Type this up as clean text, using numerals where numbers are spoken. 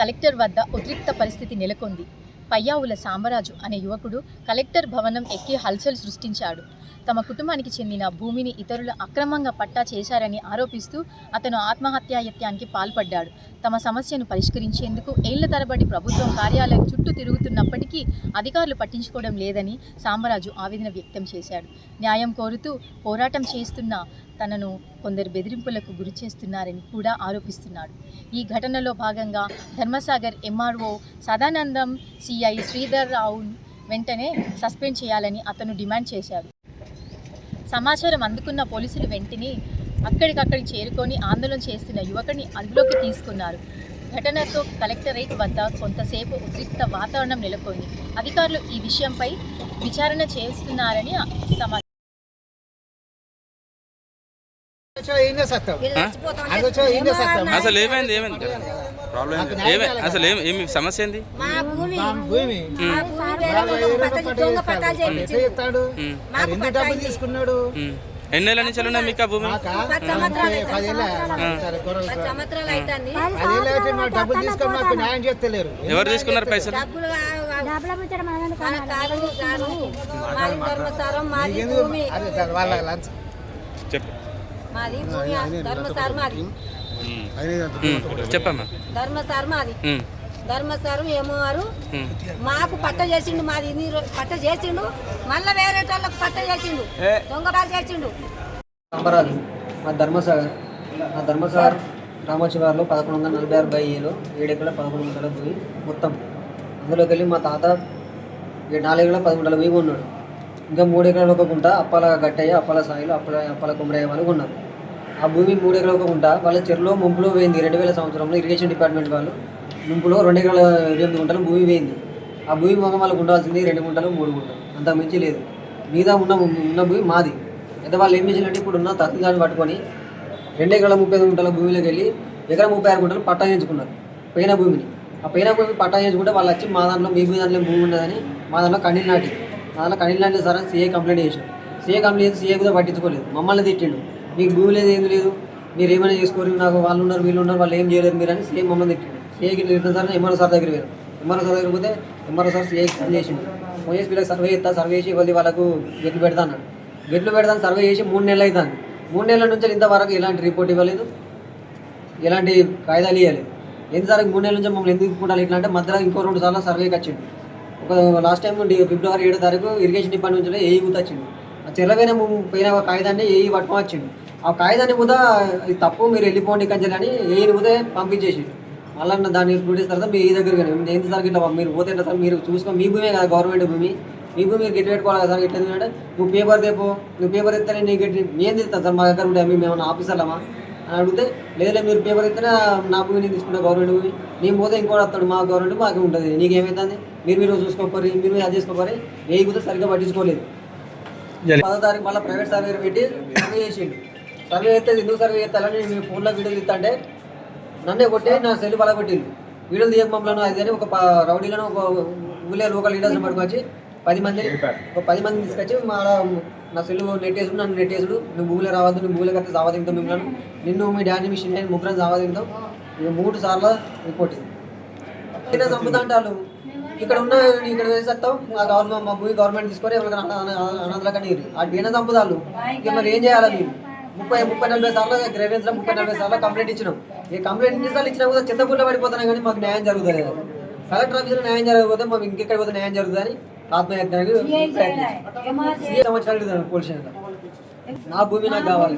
Collector వద్ద ఉద్రిక్త పరిస్థితి నెలకొంది. పయ్యావుల సాంబరాజు అనే యువకుడు కలెక్టర్ భవనం ఎక్కి హల్చల్ సృష్టించాడు. తమ కుటుంబానికి చెందిన భూమిని ఇతరులు అక్రమంగా పట్టా చేశారని ఆరోపిస్తూ అతను ఆత్మహత్యాయత్నానికి పాల్పడ్డాడు. తమ సమస్యను పరిష్కరించేందుకు ఏళ్ల తరబడి ప్రభుత్వం కార్యాలయం చుట్టూ తిరుగుతున్నప్పటికీ అధికారులు పట్టించుకోవడం లేదని సాంబరాజు ఆవేదన వ్యక్తం చేశాడు. న్యాయం కోరుతూ పోరాటం చేస్తున్న తనను కొందరు బెదిరింపులకు గురి చేస్తున్నారని కూడా ఆరోపిస్తున్నాడు. ఈ ఘటనలో భాగంగా ధర్మసాగర్ ఎంఆర్ఓ సదానందం, సిఐ శ్రీధర్ రావును వెంటనే సస్పెండ్ చేయాలని అతను డిమాండ్ చేశాడు. సమాచారం అందుకున్న పోలీసులు వెంటనే అక్కడికక్కడికి చేరుకొని ఆందోళన చేస్తున్న యువకుడిని అదుపులోకి తీసుకున్నారు. ఘటనతో కలెక్టరేట్ వద్ద కొంతసేపు ఉద్రిక్త వాతావరణం నెలకొంది. అధికారులు ఈ విషయంపై విచారణ చేస్తున్నారని సమాచారం. అసలు ఏమైంది అసలు ఏమి సమస్య ఏంది? ఎన్నేళ్ళ నుంచి ఉన్నాయి మీకు ఆ భూమి? ఎవరు తీసుకున్నారు పైసలు? చెప్పు చెప్పమ్మా. ధర్మసారం ఏమోవారు మాకు పట్ట చేసిండు, మాది పట్ట చేసిండు, మళ్ళీ వేరే వాళ్ళకి పట్ట చేసిండు, దొంగబాలు చేసిండు. సాంబరాజు మా ధర్మసాగర్ రామోజీవారిలో 1146/7 7 ఎకరాల 11 గుంటల భూమి మొత్తం. అందులోకి వెళ్ళి మా తాత 4 ఎకరాల 10 గుంటల భూమి ఉన్నాడు. ఇంకా 3 ఎకరాల ఒక గుంట అప్పాల గట్టయ్య, అప్పాల సాయిలు, అప్పాల కుమరయ్య వాళ్ళు ఉన్నారు. ఆ భూమి 3 ఎకరాల ఒక గుంట వాళ్ళ చెరువులో ముంపులో పోయింది. 2000 సంవత్సరంలో ఇరిగేషన్ డిపార్ట్మెంట్ వాళ్ళు ముంపులో 2 ఎకరాల 28 గుంటలు భూమి పోయింది. ఆ భూమి మొత్తం వాళ్ళకు ఉండాల్సింది 2 గుంటలు 3 గుంటలు, అంతకు మించి లేదు. మీద ఉన్న భూమి మాది. అయితే వాళ్ళు ఏం చేయాలంటే ఇప్పుడు ఉన్న తహసీల్దార్ని పట్టుకొని 2 ఎకరాల 35 గుంటల భూమిలోకి వెళ్ళి 1 గుంటలు పట్టా చేయించుకున్నారు పైన భూమిని. ఆ పైన భూమి పట్టా చేయించుకుంటే వాళ్ళు వచ్చి మా దాంట్లో మీ దాంట్లో భూమి ఉన్నదని మా దాంట్లో కండిల్ నాటి సార్ అని సీఏ కంప్లైంట్ చేసాం. సీఏ కంప్లైంట్ చేసి సీఏ కూడా పట్టించుకోలేదు, మమ్మల్ని తిట్టిండు. మీకు భూమి లేదు, ఏం లేదు, మీరు ఏమైనా చేసుకోరు, నాకు వాళ్ళు ఉన్నారు వీళ్ళు ఉన్నారు, వాళ్ళు ఏం చేయలేదు మీరు అని సీఏ మమ్మల్ని తిట్టిండు. సీఏకి తిట్టిన సార్ ఎంఆర్ఓ సార్ దగ్గర పోయారు. ఎంఆర్ఓ సార్ దగ్గర పోతే ఎంఆర్ఓ సార్ సీఏకి ఫోన్ చేసిండు. ఫోన్ చేసి వీళ్ళకి సర్వే చేసి వాళ్ళకు గెట్లు పెడతా అన్నాడు. గెట్లు పెడతాను సర్వే చేసి 3 నెలలు అవుతుంది. 3 నెలల నుంచి ఇంతవరకు ఎలాంటి రిపోర్ట్ ఇవ్వలేదు, ఎలాంటి కాయిదాలు ఇవ్వలేదు. ఎందుకు 3 నెలల నుంచి మమ్మల్ని ఎందుకు ఇప్పుకుంటారు ఇట్లా అంటే మధ్యలో ఇంకో 2 సార్లు సర్వేకి వచ్చింది. ఒక లాస్ట్ టైం ఫిబ్రవరి 7వ తారీఖు ఇరిగేషన్ డిపార్ట్మెంట్ నుంచి ఏఈ గుత వచ్చింది. ఆ చెర్లపైన పోయిన కాగితాన్ని ఏఈ పట్టుకొని వచ్చిండు. ఆ కాగితాన్ని కూడా ఇది తప్పు, మీరు వెళ్ళిపోండి కంచెలు అని ఏఈని కూడా పంపించేసి మళ్ళీ దాన్ని చూసిన తర్వాత మీ ఈ దగ్గర ఎంత సార్ ఇట్లా మీరు పోతే సార్ మీరు చూసుకో, మీ భూమే కదా గవర్నమెంట్ భూమి, మీ భూమి మీరు గట్టి పెట్టుకోవాలి కదా సార్. ఇట్లా ఎందుకంటే నువ్వు పేపర్ తెపో, నువ్వు పేపర్ ఇస్తేనే నీకు గట్టి నేను తిస్తాను సార్, మా దగ్గర ఉంటాయి మేము ఏమన్నా ఆఫీసర్లమా అని అడిగితే లేదులే మీరు పేపర్ ఇస్తేనే నా భూమి నేను తీసుకుంటా గవర్నమెంట్ భూమి, నేను పోతే ఇంకోటి వస్తాడు మా గవర్నమెంట్ మాకు ఉంటుంది, నీకేమైతుంది మీరు చూసుకోపోయి మీరు అది చేసుకోపోయి ఏ కూడా సరిగ్గా పట్టించుకోలేదు. 10వ తారీఖు మళ్ళీ ప్రైవేట్ సర్వే పెట్టి సర్వే చేసిండు. సర్వే చేస్తే ఎందుకు సర్వే చేస్తారని నేను ఫోన్లో వీడియోలు ఇస్తా అంటే నన్నే కొట్టి నా సెల్ పలగొట్టిండు. వీడియోలు తీయక మమ్మల్ని అది అని ఒక రౌడీలను ఒక ఊళ్ళో లోకల్ లీడర్స్ని పట్టుకొచ్చి 10 మందిని తీసుకొచ్చి నా సెల్ నెట్టేసుడు, నన్ను నెట్టేసుడు, నువ్వు భూమిలో రావద్దు, నువ్వు భూమిలో కడితే సావదింటాం మిమ్మల్ని, నిన్ను మీ డాడీ మీ చిన్న ముగ్గురం సావదింటాం. 3 సార్లు రిపోర్ట్ ఇచ్చింది. చంపుతా అంటారు ఇక్కడ వేసేస్తాం, మా భూమి గవర్నమెంట్ తీసుకొని అనాథల కానీ వాటికి ఏమైనా చంపుతాళ్ళు. ఇక మరి ఏం చేయాలి? మేము 30-40 సార్లు గ్రేవెన్స్లో 30-40 సార్లు కంప్లైంట్ ఇచ్చినాం. ఈ కంప్లైంట్ ఎన్నిసార్లు ఇచ్చినా కూడా చెత్తగుళ్ళ పడిపోతున్నాయి కానీ మాకు న్యాయం జరుగుతుంది కదా. కలెక్టర్ ఆఫీసులో న్యాయం జరగకపోతే మాకు ఇంకెక్కడ పోతే న్యాయం జరుగుతుందని ఆత్మహత్యానికి సంవత్సరాలు పోలీస్ స్టేషన్లో నా భూమి నాకు కావాలి.